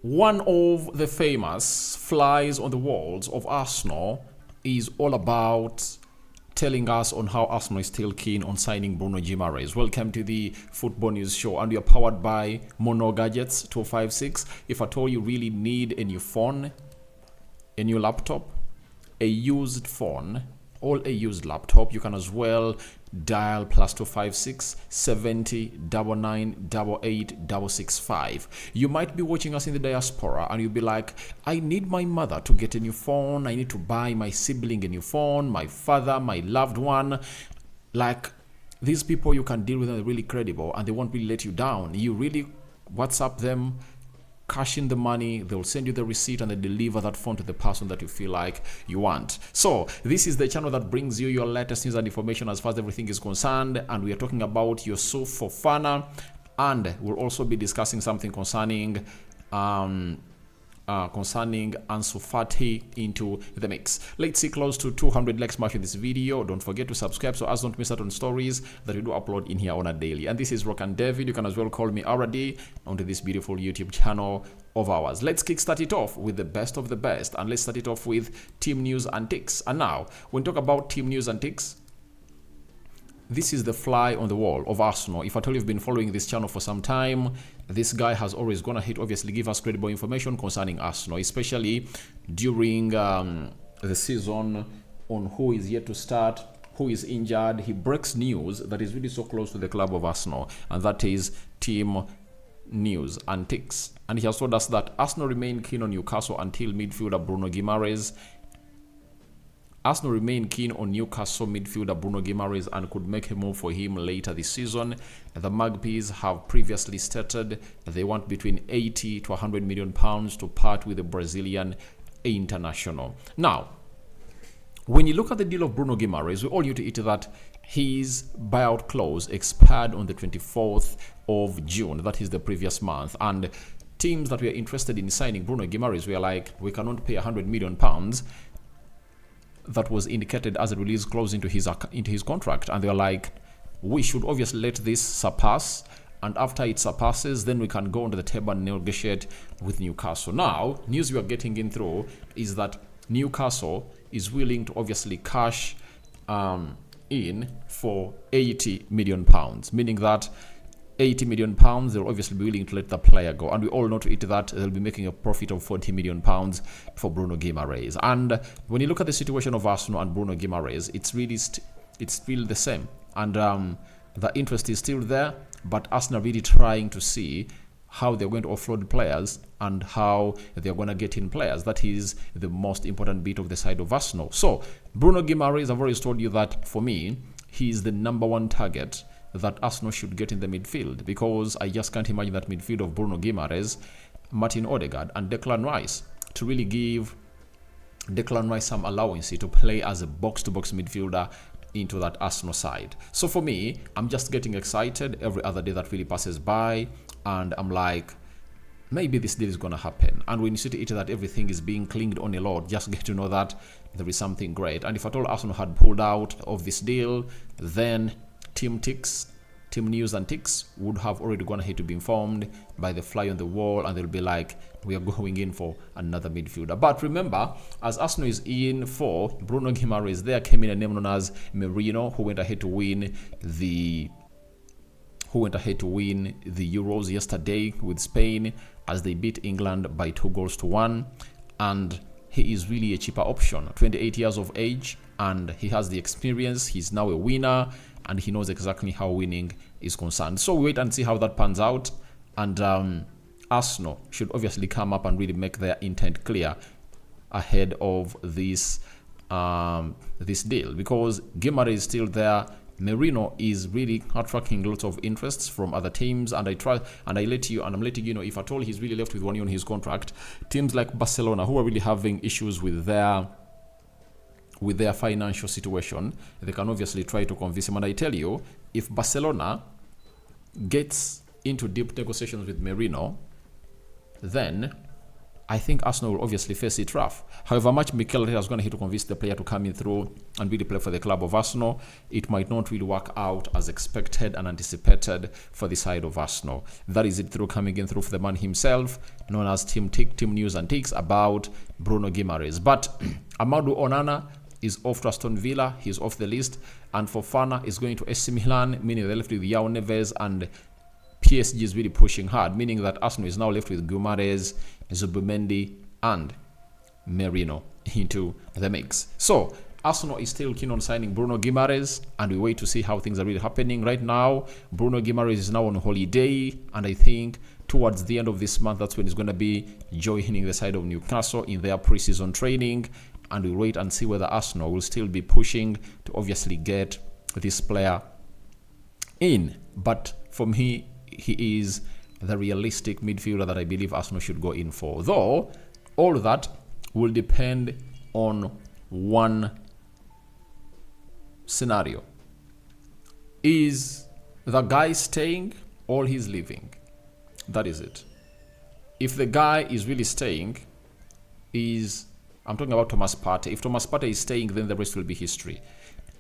One of the famous flies on the walls of Arsenal is all about telling us on how Arsenal is still keen on signing Bruno Guimaraes. Welcome to the Football News Show, and we are powered by Mono Gadgets 256. If at all you really need a new phone, a new laptop, a used phone, or a used laptop, you can as well dial +256 70 99 88 665. You might be watching us in the diaspora and you'll be like, I need my mother to get a new phone, I need to buy my sibling a new phone, my father, my loved one. Like, these people, you can deal with them, they're really credible and they won't really let you down. You really WhatsApp them, cash in the money, they'll send you the receipt and they deliver that phone to the person that you feel like you want. So this is the channel that brings you your latest news and information as far as everything is concerned, and we are talking about Youssuf, Fofana, and we'll also be discussing something concerning Ansu Fati into the mix. Let's see close to 200 likes mark in this video. Don't forget to subscribe so as don't miss out on stories that we do upload in here on a daily. And this is Rokani David. You can as well call me RD onto this beautiful YouTube channel of ours. Let's kickstart it off with the best of the best, and let's start it off with team news and ticks. And now, when we talk about team news and ticks, this is the fly on the wall of Arsenal. If at all you've been following this channel for some time, this guy has always gone ahead, obviously, give us credible information concerning Arsenal, especially during the season, on who is yet to start, who is injured. He breaks news that is really so close to the club of Arsenal, and that is team news and ticks. And he has told us that Arsenal remain keen on Newcastle until midfielder Bruno Guimaraes. Arsenal remain keen on Newcastle midfielder Bruno Guimaraes and could make a move for him later this season. The Magpies have previously stated they want between 80 to 100 million pounds to part with the Brazilian international. Now, when you look at the deal of Bruno Guimaraes, we all knew to it that his buyout clause expired on the 24th of June. That is the previous month. And teams that were interested in signing Bruno Guimaraes were like, we cannot pay 100 million pounds. That was indicated as a release clause into his contract, and they're like, we should obviously let this surpass, and after it surpasses, then we can go onto the table and negotiate with Newcastle. Now, news we are getting in through is that Newcastle is willing to obviously cash in for 80 million pounds, meaning that 80 million pounds, they'll obviously be willing to let the player go. And we all know to it that they'll be making a profit of 40 million pounds for Bruno Guimaraes. And when you look at the situation of Arsenal and Bruno Guimaraes, it's really it's still the same. And the interest is still there, but Arsenal really trying to see how they're going to offload players and how they're going to get in players. That is the most important bit of the side of Arsenal. So Bruno Guimaraes, I've always told you that for me, he is the #1 target that Arsenal should get in the midfield, because I just can't imagine that midfield of Bruno Guimaraes, Martin Odegaard and Declan Rice to really give Declan Rice some allowance to play as a box-to-box midfielder into that Arsenal side. So for me, I'm just getting excited every other day that really passes by, and I'm like, maybe this deal is going to happen. And when you see to it that everything is being clinged on a lot, just get to know that there is something great. And if at all Arsenal had pulled out of this deal, then team news and ticks would have already gone ahead to be informed by the fly on the wall, and they'll be like, we are going in for another midfielder. But remember, as Arsenal is in for Bruno Guimaraes, there came in a name known as Merino, who went ahead to win the Euros yesterday with Spain as they beat England by 2-1, and he is really a cheaper option. 28 years of age, and he has the experience. He's now a winner, and he knows exactly how winning is concerned. So we wait and see how that pans out. And Arsenal should obviously come up and really make their intent clear ahead of this this deal, because Guimaraes is still there. Merino is really attracting lots of interests from other teams, and I'm letting you know, if at all he's really left with 1 year on his contract, teams like Barcelona, who are really having issues with their financial situation, they can obviously try to convince him. And I tell you, if Barcelona gets into deep negotiations with Merino, then I think Arsenal will obviously face it rough. However much Mikel Arteta is going to have to convince the player to come in through and really play for the club of Arsenal, it might not really work out as expected and anticipated for the side of Arsenal. That is it through coming in through for the man himself, known as Team News and Ticks, about Bruno Guimaraes. But Amadou Onana is off to Aston Villa. He's off the list. And Fofana is going to AC Milan, meaning they're left with João Neves, and PSG is really pushing hard, meaning that Arsenal is now left with Guimaraes, Zubimendi, and Merino into the mix. So Arsenal is still keen on signing Bruno Guimaraes, and we wait to see how things are really happening. Right now, Bruno Guimaraes is now on holiday, and I think towards the end of this month, that's when he's going to be joining the side of Newcastle in their preseason training, and we'll wait and see whether Arsenal will still be pushing to obviously get this player in. But for me, he is the realistic midfielder that I believe Arsenal should go in for. Though, all that will depend on one scenario. Is the guy staying or he's leaving? That is it. If the guy is really staying, I'm talking about Thomas Partey. If Thomas Partey is staying, then the rest will be history.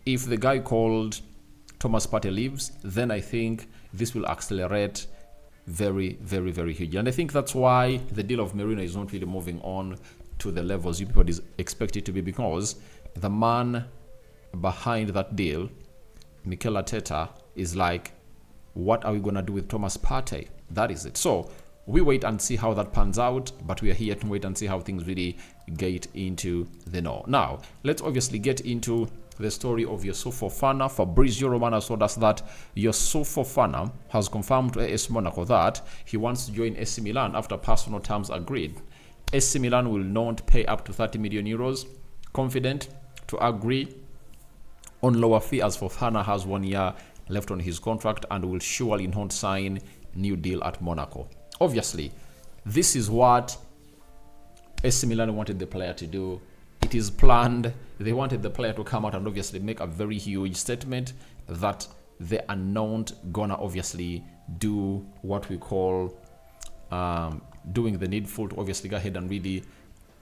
If the guy called Thomas Partey leaves, then I think this will accelerate very, very, very huge. And I think that's why the deal of Merino is not really moving on to the levels you people expect it to be, because the man behind that deal, Mikel Arteta, is like, what are we going to do with Thomas Partey? That is it. So we wait and see how that pans out, but we are here to wait and see how things really get into the know. Now, let's obviously get into the story of Youssuf Fofana. Fabrizio Romano told us that Youssuf Fofana has confirmed to AS Monaco that he wants to join AC Milan after personal terms agreed. AC Milan will not pay up to 30 million euros, confident to agree on lower fee as Fofana has 1 year left on his contract and will surely not sign new deal at Monaco. Obviously, this is what AC Milan wanted the player to do. It is planned. They wanted the player to come out and obviously make a very huge statement that they are not gonna obviously do what we call doing the needful to obviously go ahead and really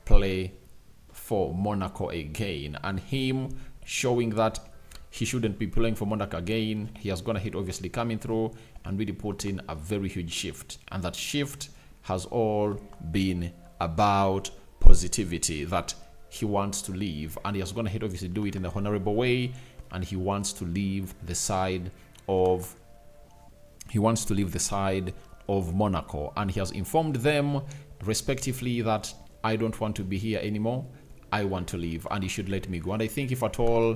play for Monaco again. And him showing that he shouldn't be playing for Monaco again, he has gone ahead obviously coming through and really put in a very huge shift. And that shift has all been about positivity, that he wants to leave, and he has gone ahead obviously do it in a honorable way, and he wants to leave the side of Monaco, and he has informed them respectively that I don't want to be here anymore, I want to leave and you should let me go. And I think if at all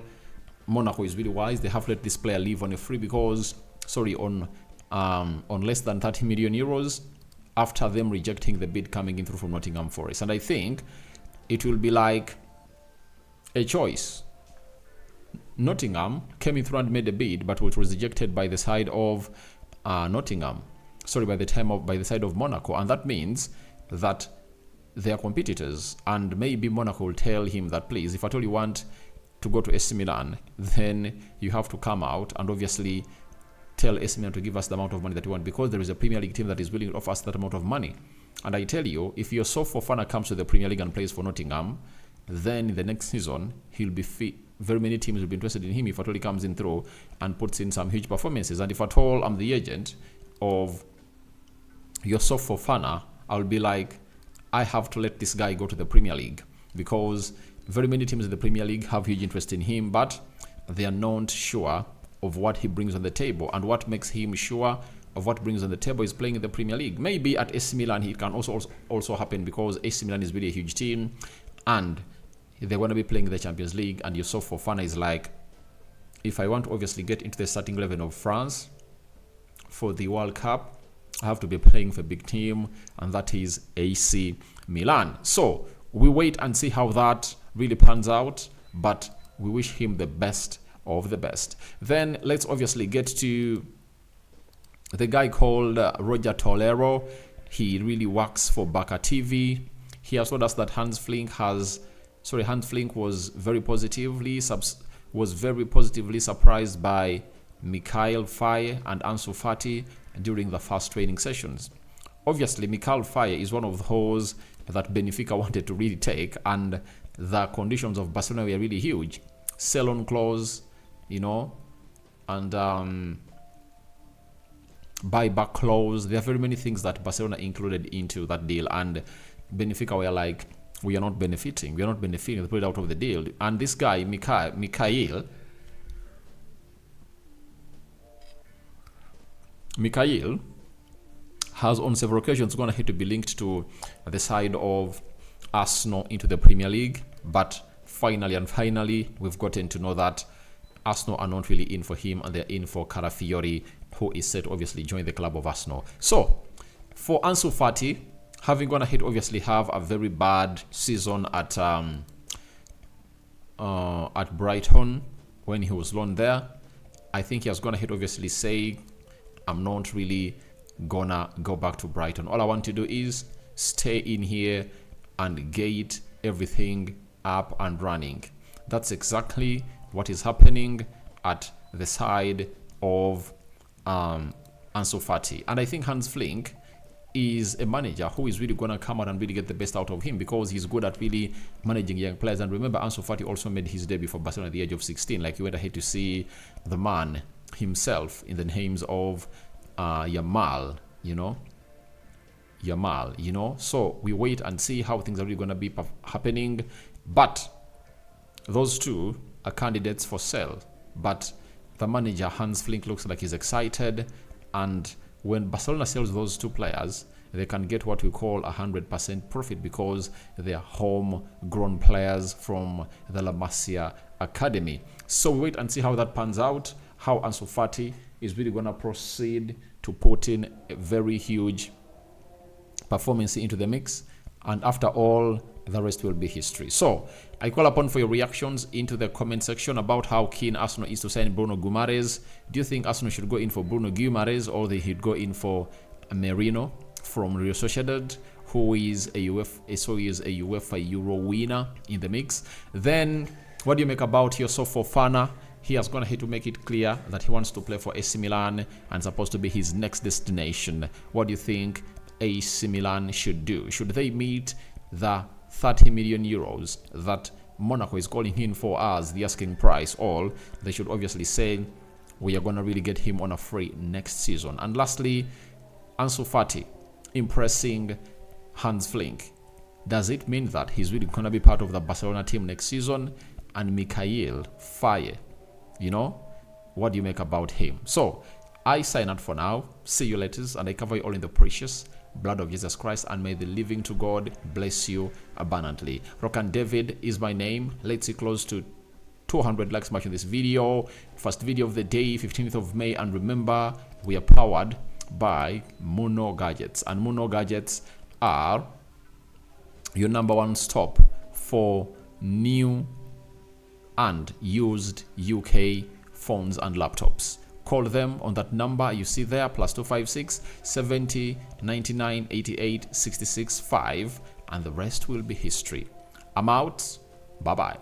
Monaco is really wise, they have let this player leave on a free, because on less than 30 million euros after them rejecting the bid coming in through from Nottingham Forest. And I think it will be like a choice. Nottingham came in through and made a bid, but it was rejected by the side of by the side of Monaco, and that means that they are competitors. And maybe Monaco will tell him that, please, if at all you want to go to AC Milan, then you have to come out and obviously tell AC Milan to give us the amount of money that you want, because there is a Premier League team that is willing to offer us that amount of money. And I tell you, if Youssuf Fofana comes to the Premier League and plays for Nottingham, then in the next season, he'll be fit. Very many teams will be interested in him if at all he comes in through and puts in some huge performances. And if at all I'm the agent of Youssuf Fofana, I'll be like, I have to let this guy go to the Premier League, because very many teams in the Premier League have huge interest in him, but they are not sure of what he brings on the table. And what makes him sure of what brings on the table is playing in the Premier League. Maybe at AC Milan it can also happen, because AC Milan is really a huge team and they're going to be playing the Champions League, and Youssuf Fofana is like, if I want to obviously get into the starting 11 of France for the World Cup, I have to be playing for a big team, and that is AC Milan. So we wait and see how that really pans out, but we wish him the best of the best. Then let's obviously get to the guy called Roger Tolero. He really works for Baka TV. He has told us that Hans Flink was very positively surprised by Mikhail Faye and Ansu Fati during the first training sessions. obviously Mikal Faye is one of those that Benfica wanted to really take, and the conditions of Barcelona were really huge. Sell-on clause, you know, and buyback clause. There are very many things that Barcelona included into that deal, and Benfica were like, we are not benefiting. We are not benefiting. They put it out of the deal. And this guy, Mikhail, has on several occasions gone ahead to be linked to the side of Arsenal into the Premier League, but finally we've gotten to know that Arsenal are not really in for him, and they're in for Carafiori, who is set to obviously join the club of Arsenal. So for Ansu Fati, having gone ahead obviously have a very bad season at Brighton when he was loaned there, I think he has gone ahead obviously say, I'm not really gonna go back to Brighton. All I want to do is stay in here and get everything up and running. That's exactly what is happening at the side of Ansu Fati. And I think Hans Flick is a manager who is really going to come out and really get the best out of him, because he's good at really managing young players. And remember, Ansu Fati also made his debut for Barcelona at the age of 16. Like, you went ahead to see the man himself in the names of Yamal, you know. So we wait and see how things are really going to be happening. But those two are candidates for sale. But the manager, Hans Flick, looks like he's excited. And when Barcelona sells those two players, they can get what we call 100% profit, because they are homegrown players from the La Masia Academy. So we wait and see how that pans out, how Ansu Fati is really going to proceed to put in a very huge performance into the mix. And after all, the rest will be history. So I call upon for your reactions into the comment section about how keen Arsenal is to sign Bruno Guimaraes. Do you think Arsenal should go in for Bruno Guimaraes, or they should go in for Merino from Real Sociedad, who is a UEFA Euro winner in the mix? Then what do you make about Youssuf Fofana? He has gone ahead to make it clear that he wants to play for AC Milan and supposed to be his next destination. What do you think AC Milan should do? Should they meet the 30 million euros that Monaco is calling in for as the asking price, or they should obviously say, we are going to really get him on a free next season? And lastly, Ansu Fati impressing Hans Flick. Does it mean that he's really going to be part of the Barcelona team next season? And Mikhail Faye, you know, what do you make about him? So I sign out for now. See you later, and I cover you all in the precious blood of Jesus Christ, and may the living to God bless you abundantly. Rokani David is my name. Let's see close to 200 likes matching this video. First video of the day, 15th of May. And remember, we are powered by Mono Gadgets, and Mono Gadgets are your #1 stop for new and used UK phones and laptops. Call them on that number you see there, +256 70 99 88 66 5, and the rest will be history. I'm out. Bye bye.